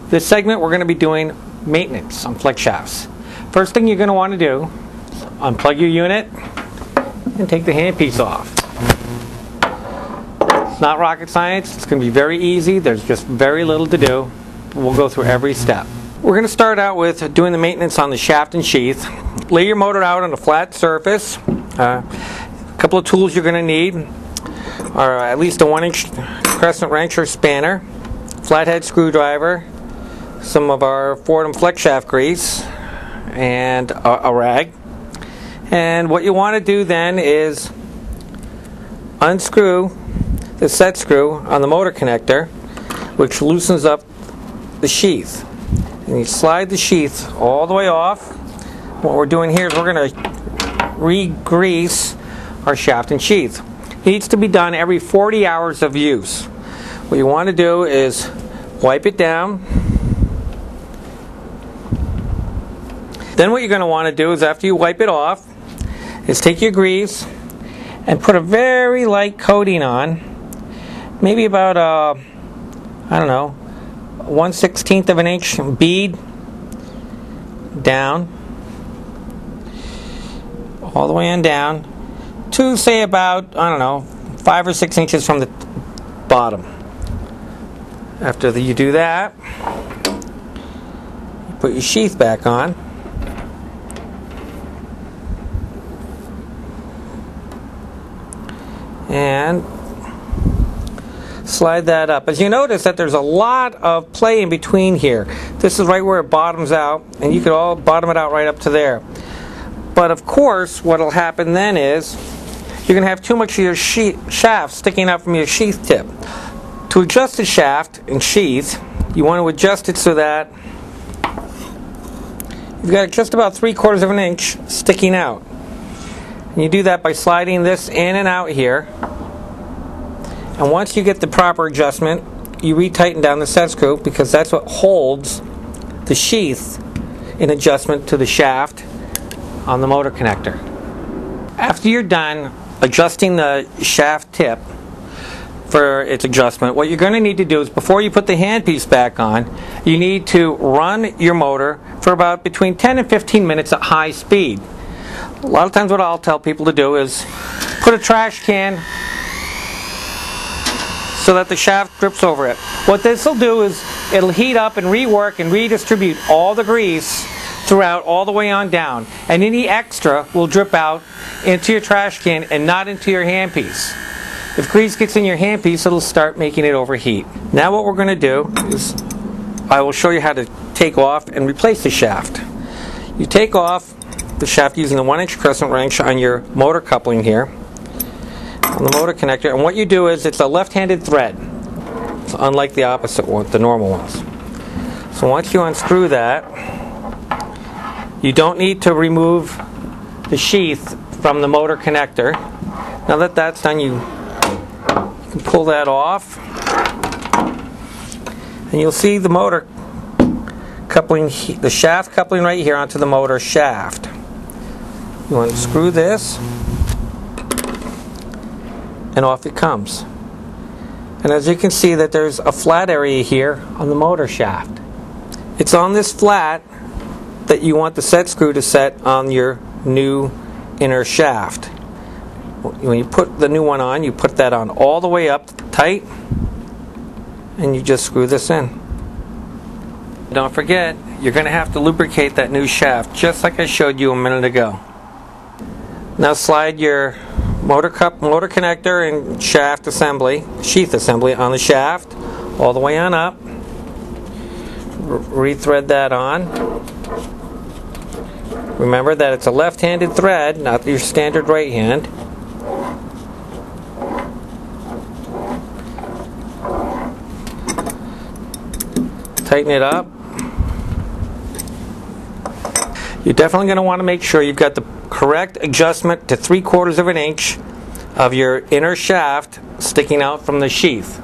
This segment we're going to be doing maintenance on flex shafts. First thing you're going to want to do, unplug your unit and take the handpiece off. It's not rocket science, it's going to be very easy, there's just very little to do. We'll go through every step. We're going to start out with doing the maintenance on the shaft and sheath. Lay your motor out on a flat surface. A couple of tools you're going to need are at least a 1-inch crescent wrench or spanner, flathead screwdriver, some of our Fordham flex shaft grease, and a rag. And what you want to do then is unscrew the set screw on the motor connector, which loosens up the sheath. And you slide the sheath all the way off. What we're doing here is we're going to re-grease our shaft and sheath. It needs to be done every 40 hours of use. What you want to do is wipe it down. Then what you're going to want to do is, after you wipe it off, is take your grease and put a very light coating on, maybe about I don't know, 1/16 of an inch bead down, all the way on down to, say, about, I don't know, 5 or 6 inches from the bottom. After you do that, you put your sheath back on. And slide that up. As you notice that there's a lot of play in between here. This is right where it bottoms out, and you could all bottom it out right up to there. But of course, what will happen then is you're going to have too much of your shaft sticking out from your sheath tip. To adjust the shaft and sheath, you want to adjust it so that you've got just about 3/4 of an inch sticking out. And you do that by sliding this in and out here. And once you get the proper adjustment, you retighten down the set screw, because that's what holds the sheath in adjustment to the shaft on the motor connector. After you're done adjusting the shaft tip for its adjustment, what you're going to need to do is, before you put the handpiece back on, you need to run your motor for about between 10 and 15 minutes at high speed. A lot of times what I'll tell people to do is put a trash can so that the shaft drips over it. What this will do is it'll heat up and rework and redistribute all the grease throughout all the way on down. And any extra will drip out into your trash can and not into your handpiece. If grease gets in your handpiece, it'll start making it overheat. Now what we're going to do is I will show you how to take off and replace the shaft. You take off the shaft using the 1-inch crescent wrench on your motor coupling here, on the motor connector, and what you do is, it's a left-handed thread. It's unlike the opposite one, the normal ones. So once you unscrew that, you don't need to remove the sheath from the motor connector. Now that that's done, you can pull that off, and you'll see the motor coupling, the shaft coupling right here onto the motor shaft. You unscrew this, and off it comes. And as you can see, that there's a flat area here on the motor shaft. It's on this flat that you want the set screw to set on your new inner shaft. When you put the new one on, you put that on all the way up tight, and you just screw this in. Don't forget, you're going to have to lubricate that new shaft, just like I showed you a minute ago. Now slide your motor connector and shaft assembly, sheath assembly, on the shaft all the way on up. Rethread that on. Remember that it's a left-handed thread, not your standard right hand. Tighten it up. You're definitely going to want to make sure you've got the correct adjustment to 3/4 of an inch of your inner shaft sticking out from the sheath.